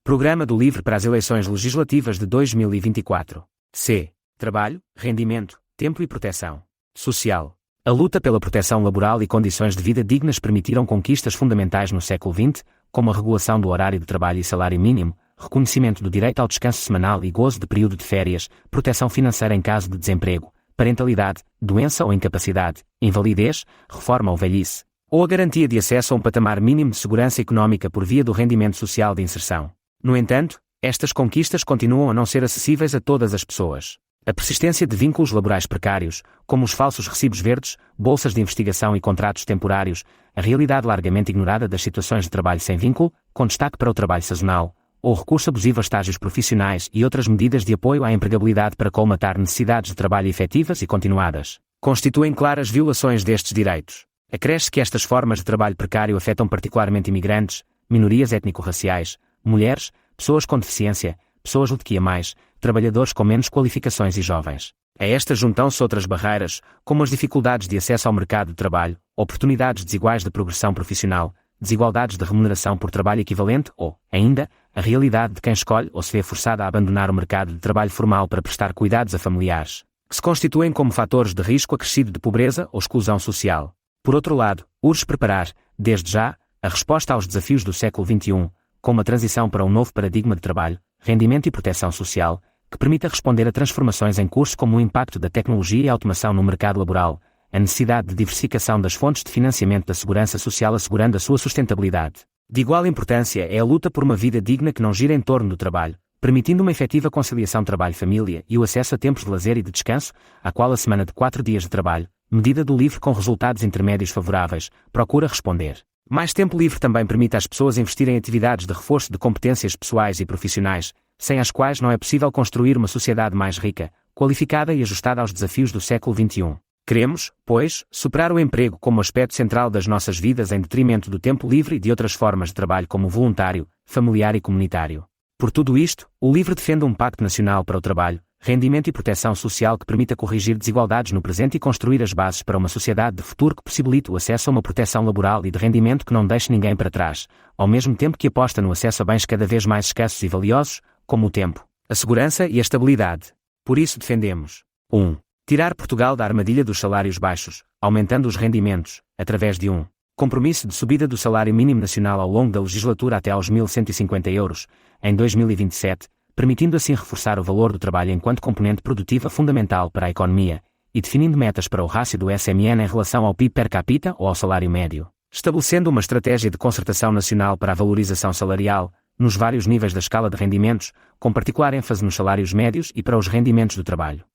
Programa do LIVRE para as eleições legislativas de 2024. C. Trabalho, rendimento, tempo e proteção social. A luta pela proteção laboral e condições de vida dignas permitiram conquistas fundamentais no século XX, como a regulação do horário de trabalho e salário mínimo, reconhecimento do direito ao descanso semanal e gozo de período de férias, proteção financeira em caso de desemprego, parentalidade, doença ou incapacidade, invalidez, reforma ou velhice, ou a garantia de acesso a um patamar mínimo de segurança económica por via do rendimento social de inserção. No entanto, estas conquistas continuam a não ser acessíveis a todas as pessoas. A persistência de vínculos laborais precários, como os falsos recibos verdes, bolsas de investigação e contratos temporários, a realidade largamente ignorada das situações de trabalho sem vínculo, com destaque para o trabalho sazonal, ou recurso abusivo a estágios profissionais e outras medidas de apoio à empregabilidade para colmatar necessidades de trabalho efetivas e continuadas, constituem claras violações destes direitos. Acresce que estas formas de trabalho precário afetam particularmente imigrantes, minorias étnico-raciais, mulheres, pessoas com deficiência, pessoas LGBTQIA+, trabalhadores com menos qualificações e jovens. A estas juntam-se outras barreiras, como as dificuldades de acesso ao mercado de trabalho, oportunidades desiguais de progressão profissional, desigualdades de remuneração por trabalho equivalente ou, ainda, a realidade de quem escolhe ou se vê forçada a abandonar o mercado de trabalho formal para prestar cuidados a familiares, que se constituem como fatores de risco acrescido de pobreza ou exclusão social. Por outro lado, urge preparar, desde já, a resposta aos desafios do século XXI, com uma transição para um novo paradigma de trabalho, rendimento e proteção social, que permita responder a transformações em curso como o impacto da tecnologia e a automação no mercado laboral, a necessidade de diversificação das fontes de financiamento da segurança social assegurando a sua sustentabilidade. De igual importância é a luta por uma vida digna que não gira em torno do trabalho, permitindo uma efetiva conciliação trabalho-família e o acesso a tempos de lazer e de descanso, à qual a semana de 4 dias de trabalho, medida do LIVRE com resultados intermédios favoráveis, procura responder. Mais tempo livre também permite às pessoas investirem em atividades de reforço de competências pessoais e profissionais, sem as quais não é possível construir uma sociedade mais rica, qualificada e ajustada aos desafios do século XXI. Queremos, pois, superar o emprego como aspecto central das nossas vidas em detrimento do tempo livre e de outras formas de trabalho como voluntário, familiar e comunitário. Por tudo isto, o LIVRE defende um pacto nacional para o trabalho, rendimento e proteção social que permita corrigir desigualdades no presente e construir as bases para uma sociedade de futuro que possibilite o acesso a uma proteção laboral e de rendimento que não deixe ninguém para trás, ao mesmo tempo que aposta no acesso a bens cada vez mais escassos e valiosos, como o tempo, a segurança e a estabilidade. Por isso defendemos 1. Tirar Portugal da armadilha dos salários baixos, aumentando os rendimentos, através de um compromisso de subida do salário mínimo nacional ao longo da legislatura até aos 1.150 euros, em 2027, permitindo assim reforçar o valor do trabalho enquanto componente produtiva fundamental para a economia, e definindo metas para o rácio do SMN em relação ao PIB per capita ou ao salário médio, estabelecendo uma estratégia de concertação nacional para a valorização salarial, nos vários níveis da escala de rendimentos, com particular ênfase nos salários médios e para os rendimentos do trabalho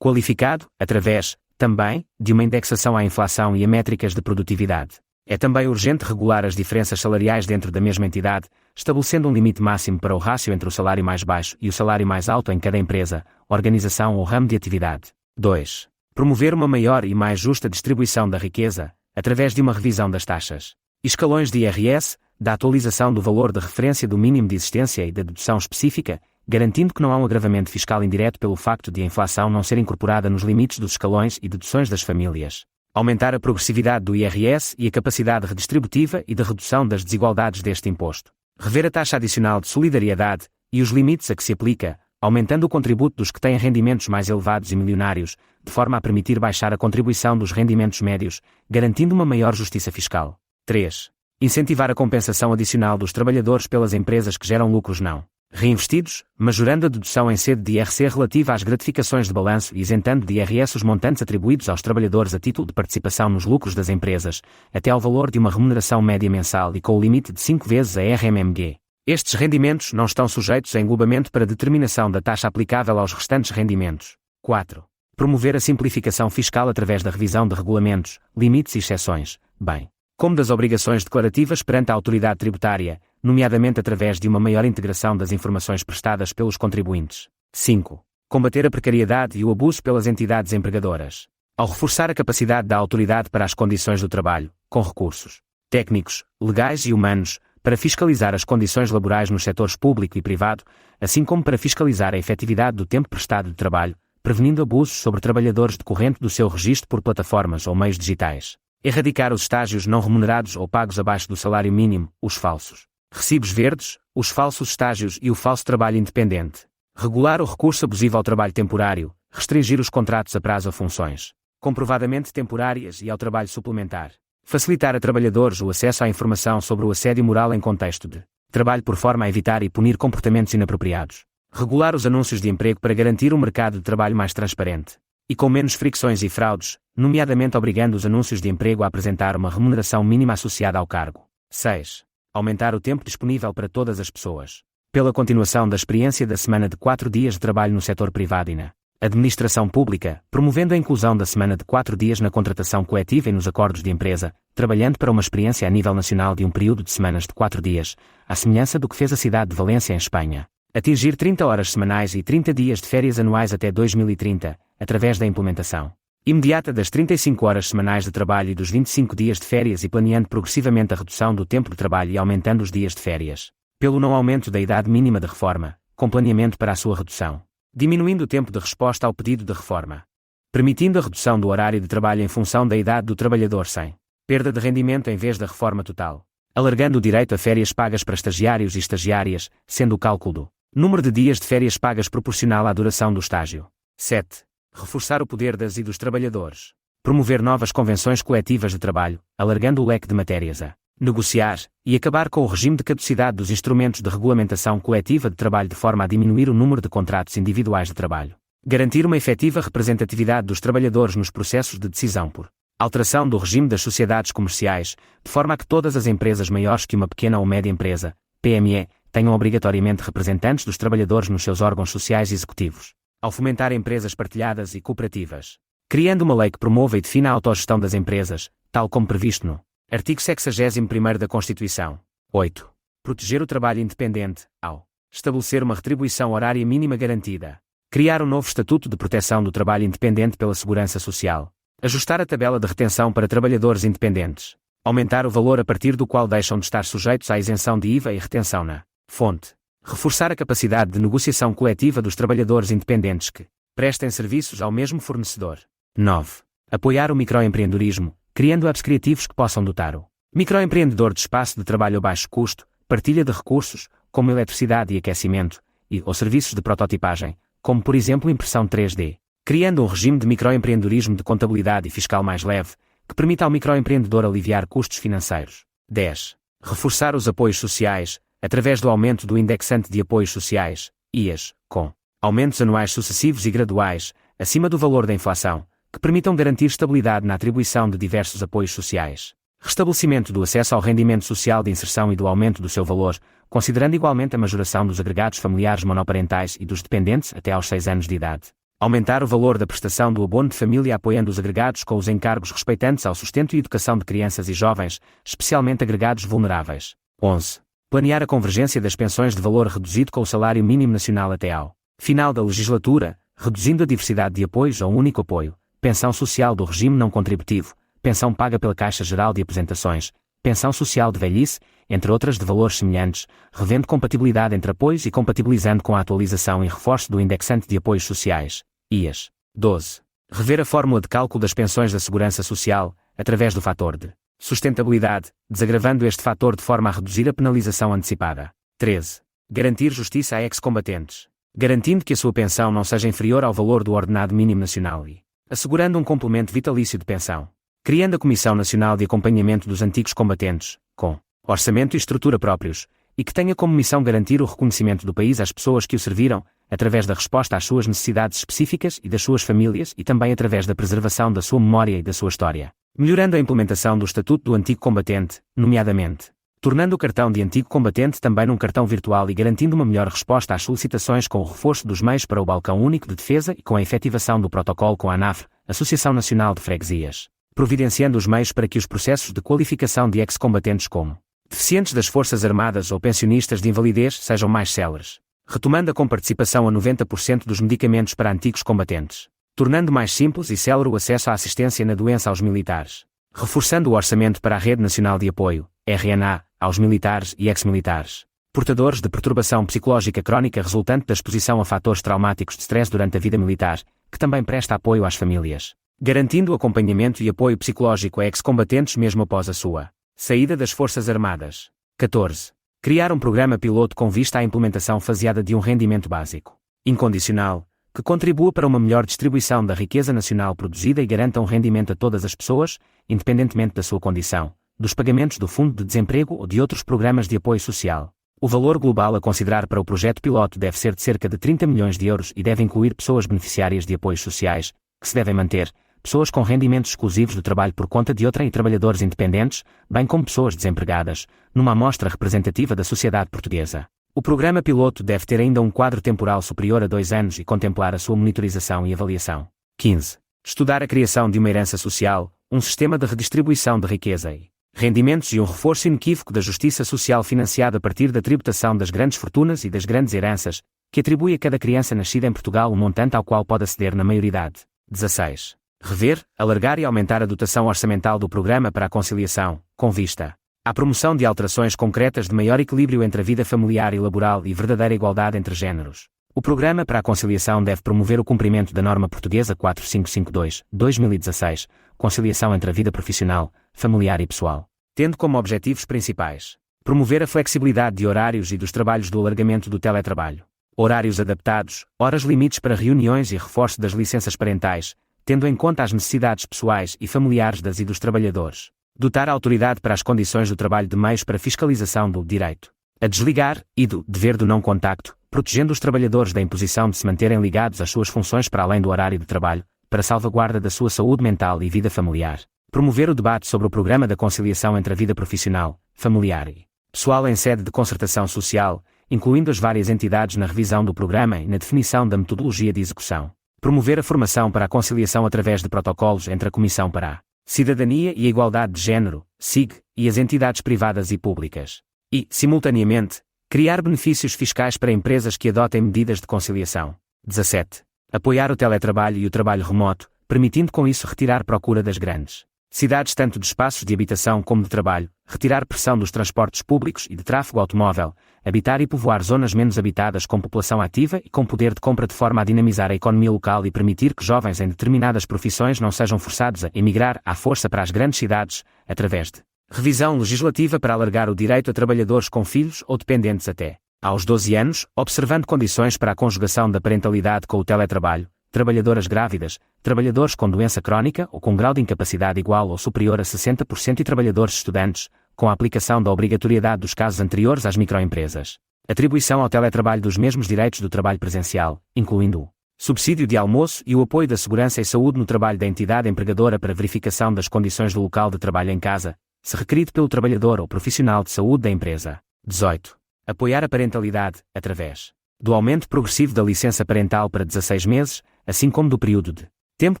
qualificado, através, também, de uma indexação à inflação e a métricas de produtividade. É também urgente regular as diferenças salariais dentro da mesma entidade, estabelecendo um limite máximo para o rácio entre o salário mais baixo e o salário mais alto em cada empresa, organização ou ramo de atividade. 2. Promover uma maior e mais justa distribuição da riqueza, através de uma revisão das taxas e escalões de IRS, da atualização do valor de referência do mínimo de existência e da dedução específica, garantindo que não há um agravamento fiscal indireto pelo facto de a inflação não ser incorporada nos limites dos escalões e deduções das famílias. Aumentar a progressividade do IRS e a capacidade redistributiva e de redução das desigualdades deste imposto. Rever a taxa adicional de solidariedade e os limites a que se aplica, aumentando o contributo dos que têm rendimentos mais elevados e milionários, de forma a permitir baixar a contribuição dos rendimentos médios, garantindo uma maior justiça fiscal. 3. Incentivar a compensação adicional dos trabalhadores pelas empresas que geram lucros não reinvestidos, majorando a dedução em sede de IRC relativa às gratificações de balanço e isentando de IRS os montantes atribuídos aos trabalhadores a título de participação nos lucros das empresas, até ao valor de uma remuneração média mensal e com o limite de 5 vezes a RMMG. Estes rendimentos não estão sujeitos a englobamento para determinação da taxa aplicável aos restantes rendimentos. 4. Promover a simplificação fiscal através da revisão de regulamentos, limites e exceções, bem como das obrigações declarativas perante a autoridade tributária, nomeadamente através de uma maior integração das informações prestadas pelos contribuintes. 5. Combater a precariedade e o abuso pelas entidades empregadoras, ao reforçar a capacidade da autoridade para as condições do trabalho, com recursos técnicos, legais e humanos, para fiscalizar as condições laborais nos setores público e privado, assim como para fiscalizar a efetividade do tempo prestado de trabalho, prevenindo abusos sobre trabalhadores decorrente do seu registro por plataformas ou meios digitais. Erradicar os estágios não remunerados ou pagos abaixo do salário mínimo, os falsos Recibos verdes, os falsos estágios e o falso trabalho independente. Regular o recurso abusivo ao trabalho temporário, restringir os contratos a prazo a funções comprovadamente temporárias e ao trabalho suplementar. Facilitar a trabalhadores o acesso à informação sobre o assédio moral em contexto de trabalho por forma a evitar e punir comportamentos inapropriados. Regular os anúncios de emprego para garantir um mercado de trabalho mais transparente e com menos fricções e fraudes, nomeadamente obrigando os anúncios de emprego a apresentar uma remuneração mínima associada ao cargo. 6. Aumentar o tempo disponível para todas as pessoas. Pela continuação da experiência da semana de 4 dias de trabalho no setor privado e na administração pública, promovendo a inclusão da semana de 4 dias na contratação coletiva e nos acordos de empresa, trabalhando para uma experiência a nível nacional de um período de semanas de 4 dias, à semelhança do que fez a cidade de Valência em Espanha. Atingir 30 horas semanais e 30 dias de férias anuais até 2030, através da implementação imediata das 35 horas semanais de trabalho e dos 25 dias de férias e planeando progressivamente a redução do tempo de trabalho e aumentando os dias de férias. Pelo não aumento da idade mínima de reforma, com planeamento para a sua redução. Diminuindo o tempo de resposta ao pedido de reforma. Permitindo a redução do horário de trabalho em função da idade do trabalhador sem perda de rendimento em vez da reforma total. Alargando o direito a férias pagas para estagiários e estagiárias, sendo o cálculo do número de dias de férias pagas proporcional à duração do estágio. 7. Reforçar o poder das e dos trabalhadores. Promover novas convenções coletivas de trabalho, alargando o leque de matérias a negociar, e acabar com o regime de caducidade dos instrumentos de regulamentação coletiva de trabalho de forma a diminuir o número de contratos individuais de trabalho. Garantir uma efetiva representatividade dos trabalhadores nos processos de decisão por alteração do regime das sociedades comerciais, de forma a que todas as empresas maiores que uma pequena ou média empresa, PME, tenham obrigatoriamente representantes dos trabalhadores nos seus órgãos sociais e executivos. Ao fomentar empresas partilhadas e cooperativas. Criando uma lei que promova e defina a autogestão das empresas, tal como previsto no artigo 61º da Constituição. 8. Proteger o trabalho independente, ao estabelecer uma retribuição horária mínima garantida. Criar um novo Estatuto de Proteção do Trabalho Independente pela Segurança Social. Ajustar a tabela de retenção para trabalhadores independentes. Aumentar o valor a partir do qual deixam de estar sujeitos à isenção de IVA e retenção na fonte. Reforçar a capacidade de negociação coletiva dos trabalhadores independentes que prestem serviços ao mesmo fornecedor. 9. Apoiar o microempreendedorismo, criando apps criativos que possam dotar o microempreendedor de espaço de trabalho a baixo custo, partilha de recursos, como eletricidade e aquecimento, ou serviços de prototipagem, como por exemplo impressão 3D, criando um regime de microempreendedorismo de contabilidade e fiscal mais leve, que permita ao microempreendedor aliviar custos financeiros. 10. Reforçar os apoios sociais, através do aumento do indexante de apoios sociais, IAS, com aumentos anuais sucessivos e graduais, acima do valor da inflação, que permitam garantir estabilidade na atribuição de diversos apoios sociais. Restabelecimento do acesso ao rendimento social de inserção e do aumento do seu valor, considerando igualmente a majoração dos agregados familiares monoparentais e dos dependentes até aos 6 anos de idade. Aumentar o valor da prestação do abono de família apoiando os agregados com os encargos respeitantes ao sustento e educação de crianças e jovens, especialmente agregados vulneráveis. 11. Planear a convergência das pensões de valor reduzido com o salário mínimo nacional até ao final da legislatura, reduzindo a diversidade de apoios a um único apoio. Pensão social do regime não contributivo, pensão paga pela Caixa Geral de Aposentações, pensão social de velhice, entre outras de valores semelhantes, revendo compatibilidade entre apoios e compatibilizando com a atualização e reforço do indexante de apoios sociais, IAS. 12. Rever a fórmula de cálculo das pensões da Segurança Social, através do fator de sustentabilidade, desagravando este fator de forma a reduzir a penalização antecipada. 13. Garantir justiça a ex-combatentes, garantindo que a sua pensão não seja inferior ao valor do ordenado mínimo nacional e assegurando um complemento vitalício de pensão. Criando a Comissão Nacional de Acompanhamento dos Antigos Combatentes, com orçamento e estrutura próprios, e que tenha como missão garantir o reconhecimento do país às pessoas que o serviram, através da resposta às suas necessidades específicas e das suas famílias e também através da preservação da sua memória e da sua história. Melhorando a implementação do Estatuto do Antigo Combatente, nomeadamente, tornando o cartão de Antigo Combatente também num cartão virtual e garantindo uma melhor resposta às solicitações com o reforço dos meios para o Balcão Único de Defesa e com a efetivação do protocolo com a ANAFRE, Associação Nacional de Freguesias, providenciando os meios para que os processos de qualificação de ex-combatentes como deficientes das Forças Armadas ou pensionistas de invalidez sejam mais céleres, retomando a comparticipação a 90% dos medicamentos para antigos combatentes, tornando mais simples e célere o acesso à assistência na doença aos militares, reforçando o orçamento para a Rede Nacional de Apoio, RNA, aos militares e ex-militares, portadores de perturbação psicológica crónica resultante da exposição a fatores traumáticos de stress durante a vida militar, que também presta apoio às famílias, garantindo acompanhamento e apoio psicológico a ex-combatentes mesmo após a sua saída das Forças Armadas. 14. Criar um programa piloto com vista à implementação faseada de um rendimento básico, incondicional, que contribua para uma melhor distribuição da riqueza nacional produzida e garanta um rendimento a todas as pessoas, independentemente da sua condição, dos pagamentos do Fundo de Desemprego ou de outros programas de apoio social. O valor global a considerar para o projeto piloto deve ser de cerca de 30 milhões de euros e deve incluir pessoas beneficiárias de apoios sociais, que se devem manter, pessoas com rendimentos exclusivos do trabalho por conta de outrem e trabalhadores independentes, bem como pessoas desempregadas, numa amostra representativa da sociedade portuguesa. O programa piloto deve ter ainda um quadro temporal superior a 2 anos e contemplar a sua monitorização e avaliação. 15. Estudar a criação de uma herança social, um sistema de redistribuição de riqueza e rendimentos e um reforço inequívoco da justiça social financiado a partir da tributação das grandes fortunas e das grandes heranças, que atribui a cada criança nascida em Portugal um montante ao qual pode aceder na maioridade. 16. Rever, alargar e aumentar a dotação orçamental do programa para a conciliação, com vista à promoção de alterações concretas de maior equilíbrio entre a vida familiar e laboral e verdadeira igualdade entre géneros. O programa para a conciliação deve promover o cumprimento da norma portuguesa 4552/2016, conciliação entre a vida profissional, familiar e pessoal, tendo como objetivos principais promover a flexibilidade de horários e dos trabalhos do alargamento do teletrabalho, horários adaptados, horas limites para reuniões e reforço das licenças parentais, tendo em conta as necessidades pessoais e familiares das e dos trabalhadores. Dotar a autoridade para as condições do trabalho de meios para fiscalização do direito a desligar e do dever do não contacto, protegendo os trabalhadores da imposição de se manterem ligados às suas funções para além do horário de trabalho, para salvaguarda da sua saúde mental e vida familiar. Promover o debate sobre o programa da conciliação entre a vida profissional, familiar e pessoal em sede de concertação social, incluindo as várias entidades na revisão do programa e na definição da metodologia de execução. Promover a formação para a conciliação através de protocolos entre a Comissão para a Cidadania e a Igualdade de Género, SIG, e as entidades privadas e públicas. E, simultaneamente, criar benefícios fiscais para empresas que adotem medidas de conciliação. 17. Apoiar o teletrabalho e o trabalho remoto, permitindo com isso retirar procura das grandes cidades tanto de espaços de habitação como de trabalho, retirar pressão dos transportes públicos e de tráfego automóvel, habitar e povoar zonas menos habitadas com população ativa e com poder de compra de forma a dinamizar a economia local e permitir que jovens em determinadas profissões não sejam forçados a emigrar à força para as grandes cidades, através de revisão legislativa para alargar o direito a trabalhadores com filhos ou dependentes até aos 12 anos, observando condições para a conjugação da parentalidade com o teletrabalho, trabalhadoras grávidas, trabalhadores com doença crónica ou com grau de incapacidade igual ou superior a 60% e trabalhadores estudantes, com a aplicação da obrigatoriedade dos casos anteriores às microempresas. Atribuição ao teletrabalho dos mesmos direitos do trabalho presencial, incluindo o subsídio de almoço e o apoio da segurança e saúde no trabalho da entidade empregadora para verificação das condições do local de trabalho em casa, se requerido pelo trabalhador ou profissional de saúde da empresa. 18. Apoiar a parentalidade, através do aumento progressivo da licença parental para 16 meses, assim como do período de tempo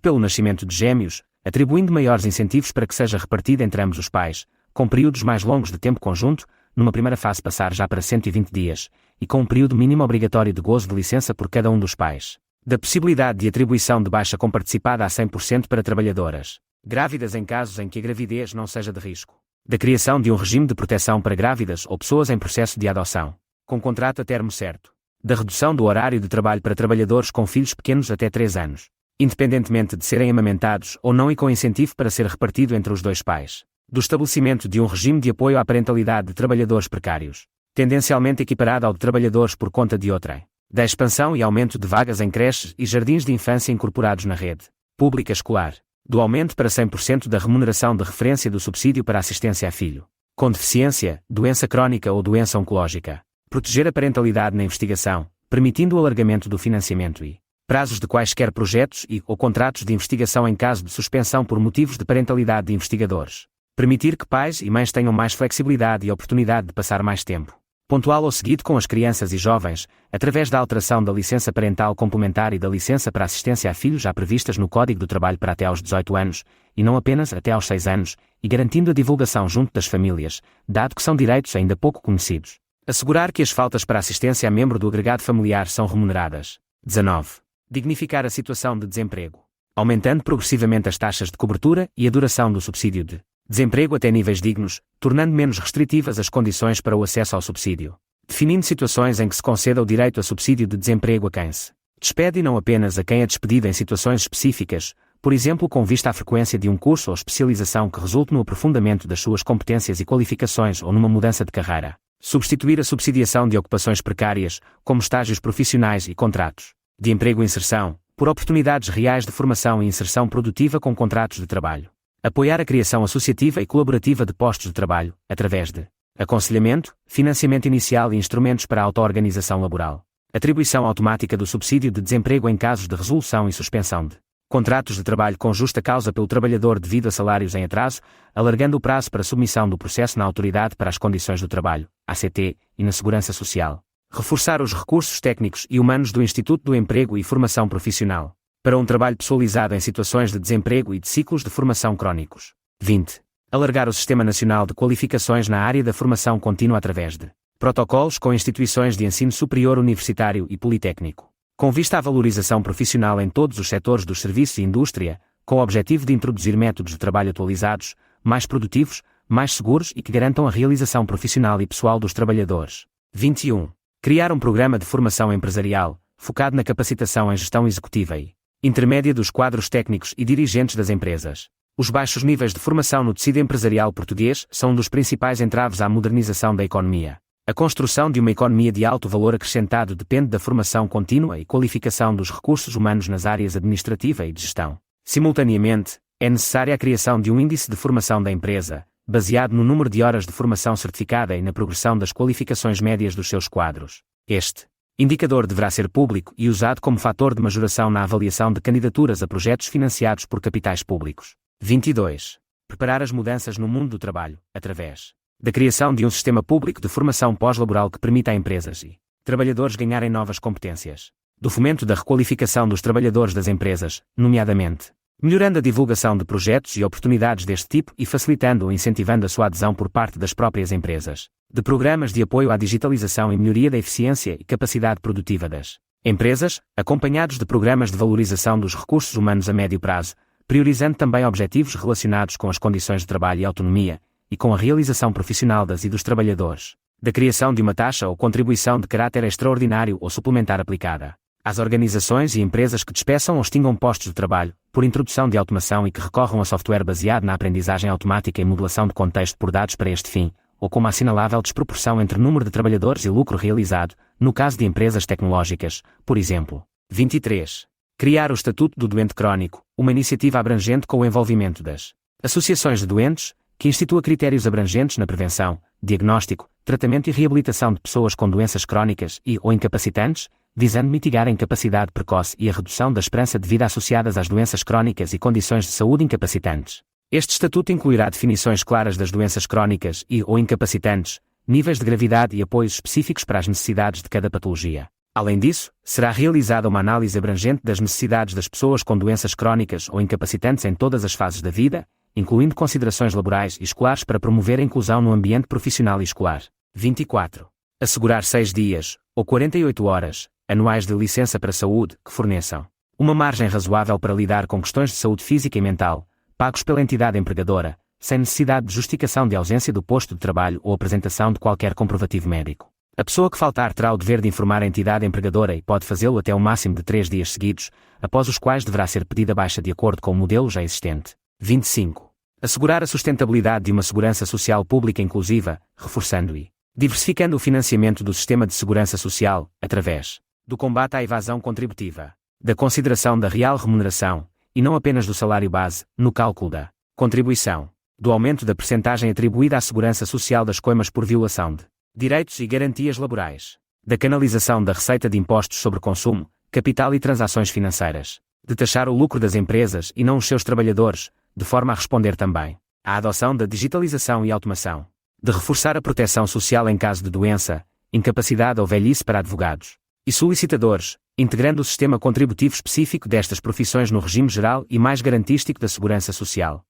pelo nascimento de gêmeos, atribuindo maiores incentivos para que seja repartida entre ambos os pais, com períodos mais longos de tempo conjunto, numa primeira fase passar já para 120 dias, e com um período mínimo obrigatório de gozo de licença por cada um dos pais. Da possibilidade de atribuição de baixa comparticipada a 100% para trabalhadoras grávidas em casos em que a gravidez não seja de risco. Da criação de um regime de proteção para grávidas ou pessoas em processo de adoção, com contrato a termo certo. Da redução do horário de trabalho para trabalhadores com filhos pequenos até 3 anos, independentemente de serem amamentados ou não e com incentivo para ser repartido entre os dois pais. Do estabelecimento de um regime de apoio à parentalidade de trabalhadores precários, tendencialmente equiparado ao de trabalhadores por conta de outrem. Da expansão e aumento de vagas em creches e jardins de infância incorporados na rede pública escolar. Do aumento para 100% da remuneração de referência do subsídio para assistência a filho com deficiência, doença crónica ou doença oncológica. Proteger a parentalidade na investigação, permitindo o alargamento do financiamento e prazos de quaisquer projetos ou contratos de investigação em caso de suspensão por motivos de parentalidade de investigadores. Permitir que pais e mães tenham mais flexibilidade e oportunidade de passar mais tempo pontual ou seguido com as crianças e jovens, através da alteração da licença parental complementar e da licença para assistência a filhos já previstas no Código do Trabalho para até aos 18 anos, e não apenas até aos 6 anos, e garantindo a divulgação junto das famílias, dado que são direitos ainda pouco conhecidos. Assegurar que as faltas para assistência a membro do agregado familiar são remuneradas. 19. Dignificar a situação de desemprego, aumentando progressivamente as taxas de cobertura e a duração do subsídio de desemprego até níveis dignos, tornando menos restritivas as condições para o acesso ao subsídio. Definindo situações em que se conceda o direito a subsídio de desemprego a quem se despede e não apenas a quem é despedido em situações específicas, por exemplo com vista à frequência de um curso ou especialização que resulte no aprofundamento das suas competências e qualificações ou numa mudança de carreira. Substituir a subsidiação de ocupações precárias, como estágios profissionais e contratos de emprego e inserção, por oportunidades reais de formação e inserção produtiva com contratos de trabalho. Apoiar a criação associativa e colaborativa de postos de trabalho, através de aconselhamento, financiamento inicial e instrumentos para a auto-organização laboral. Atribuição automática do subsídio de desemprego em casos de resolução e suspensão de contratos de trabalho com justa causa pelo trabalhador devido a salários em atraso, alargando o prazo para submissão do processo na Autoridade para as Condições do Trabalho, ACT, e na Segurança Social. Reforçar os recursos técnicos e humanos do Instituto do Emprego e Formação Profissional, para um trabalho pessoalizado em situações de desemprego e de ciclos de formação crónicos. 20. Alargar o Sistema Nacional de Qualificações na área da formação contínua através de protocolos com instituições de ensino superior universitário e politécnico, com vista à valorização profissional em todos os setores dos serviços e indústria, com o objetivo de introduzir métodos de trabalho atualizados, mais produtivos, mais seguros e que garantam a realização profissional e pessoal dos trabalhadores. 21. Criar um programa de formação empresarial, focado na capacitação em gestão executiva e intermédia dos quadros técnicos e dirigentes das empresas. Os baixos níveis de formação no tecido empresarial português são um dos principais entraves à modernização da economia. A construção de uma economia de alto valor acrescentado depende da formação contínua e qualificação dos recursos humanos nas áreas administrativa e de gestão. Simultaneamente, é necessária a criação de um índice de formação da empresa, baseado no número de horas de formação certificada e na progressão das qualificações médias dos seus quadros. Este indicador deverá ser público e usado como fator de majoração na avaliação de candidaturas a projetos financiados por capitais públicos. 22. Preparar as mudanças no mundo do trabalho, através da criação de um sistema público de formação pós-laboral que permita a empresas e trabalhadores ganharem novas competências. Do fomento da requalificação dos trabalhadores das empresas, nomeadamente melhorando a divulgação de projetos e oportunidades deste tipo e facilitando ou incentivando a sua adesão por parte das próprias empresas. De programas de apoio à digitalização e melhoria da eficiência e capacidade produtiva das empresas, acompanhados de programas de valorização dos recursos humanos a médio prazo, priorizando também objetivos relacionados com as condições de trabalho e autonomia, e com a realização profissional das e dos trabalhadores. Da criação de uma taxa ou contribuição de caráter extraordinário ou suplementar aplicada às organizações e empresas que despeçam ou extingam postos de trabalho, por introdução de automação e que recorram a software baseado na aprendizagem automática e modelação de contexto por dados para este fim, ou com uma assinalável desproporção entre número de trabalhadores e lucro realizado, no caso de empresas tecnológicas, por exemplo. 23. Criar o Estatuto do Doente Crónico, uma iniciativa abrangente com o envolvimento das associações de doentes, que institua critérios abrangentes na prevenção, diagnóstico, tratamento e reabilitação de pessoas com doenças crónicas e ou incapacitantes, visando mitigar a incapacidade precoce e a redução da esperança de vida associadas às doenças crónicas e condições de saúde incapacitantes. Este estatuto incluirá definições claras das doenças crónicas e ou incapacitantes, níveis de gravidade e apoios específicos para as necessidades de cada patologia. Além disso, será realizada uma análise abrangente das necessidades das pessoas com doenças crónicas ou incapacitantes em todas as fases da vida, incluindo considerações laborais e escolares para promover a inclusão no ambiente profissional e escolar. 24. Assegurar 6 dias, ou 48 horas, anuais de licença para saúde, que forneçam uma margem razoável para lidar com questões de saúde física e mental, pagos pela entidade empregadora, sem necessidade de justificação de ausência do posto de trabalho ou apresentação de qualquer comprovativo médico. A pessoa que faltar terá o dever de informar a entidade empregadora e pode fazê-lo até um máximo de 3 dias seguidos, após os quais deverá ser pedida baixa de acordo com o modelo já existente. 25. Assegurar a sustentabilidade de uma segurança social pública inclusiva, reforçando e diversificando o financiamento do sistema de segurança social, através do combate à evasão contributiva, da consideração da real remuneração, e não apenas do salário base, no cálculo da contribuição, do aumento da percentagem atribuída à segurança social das coimas por violação de direitos e garantias laborais, da canalização da receita de impostos sobre consumo, capital e transações financeiras, de taxar o lucro das empresas e não os seus trabalhadores, de forma a responder também à adoção da digitalização e automação, de reforçar a proteção social em caso de doença, incapacidade ou velhice para advogados e solicitadores, integrando o sistema contributivo específico destas profissões no regime geral e mais garantístico da segurança social.